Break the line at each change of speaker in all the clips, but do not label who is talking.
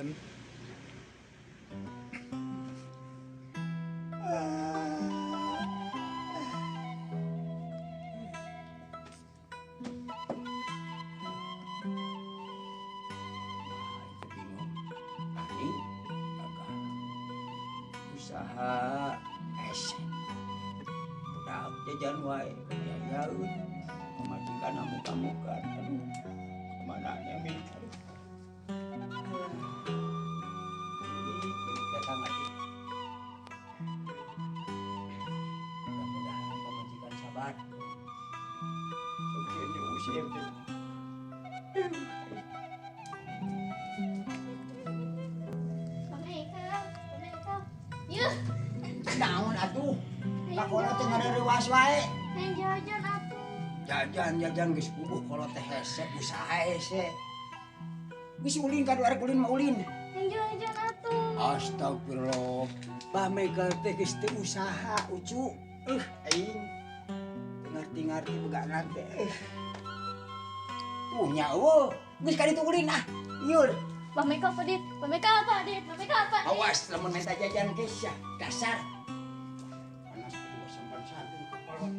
punten. Usaha budak jajan wae ya pemajikan amukan aduh kemana nya min ini datang aja mudah-mudahan pemajikan sabar mungkin diusir deh. Naon atuh? Kakola teh ngarerewas wae.
Neng jajan atuh.
Jajan geus bubuh kolot teh hese usaha hese. Geus ulin ka duarek ulin mah ulin.
Neng jajan atuh.
Astagfirullah. Pamega teh geus teu usaha ucu. Aing ngarti-ngarti beganan teh. Tuh nya eueuh. Geus ka ditu ulin ah. Ieu.
Pameka apa, Dit? Pameka apa, Dit? Pameka apa?
Awas lamun minta jajan geus ya. Dasar. Panas kedua sampan santun kepala.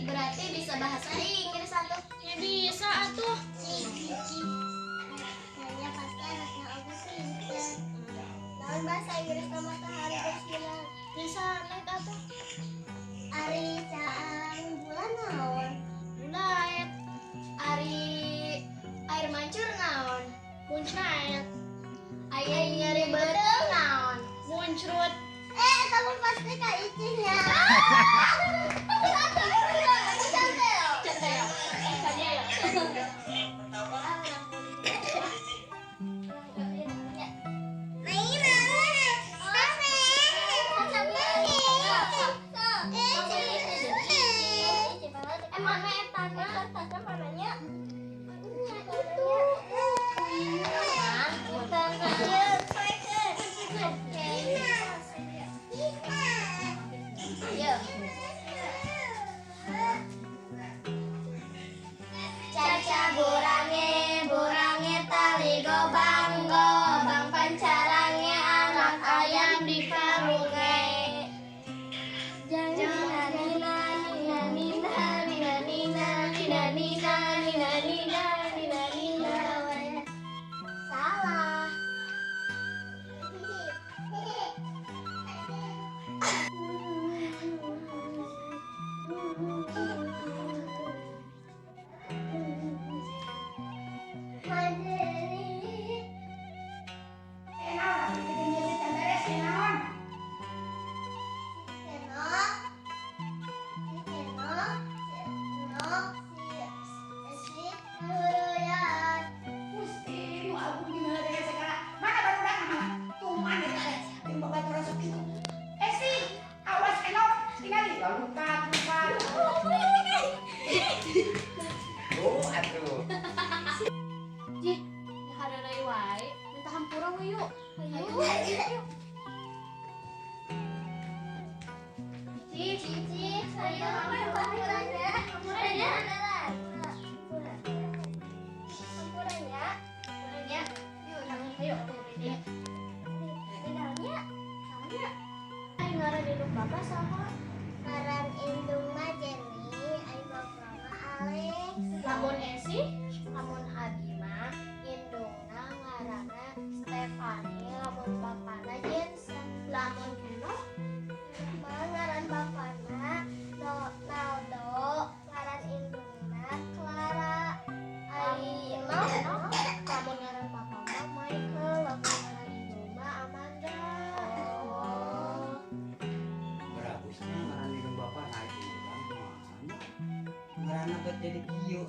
Berarti bisa bahasa Inggris atuh. Ya bisa atuh. Kayaknya pasti anaknya aku pinter. Naon bahasa Inggris nama matahari bersinar. Bisa naik atuh. Ari caang bulan naon? Bulan. Ari air mancur naon? Muncrat. Aya nyari bedel naon? Muncrut. Kamu pasti Kak Icinya. Caca
yuk Dede.
Tinggalnya soalnya
Ai ngaran indung bapak saha?
ngaran indung mah Jenny, ai bapak mah Alex.
Lamun Esi, lamun Adi mah indungna ngaranna Stefani, lamun bapana Jensen. Lamun Keno
Mah ngaran bapakna Naldo, ngaran indungna Clara. Ai
Keno, lamun ngaran papa mah Michael, lamun ngaran indung mah Amanda. Oh.
Berabusnya ngaran indung bapak naik ulang mana? Ngaran apa jadi kieu?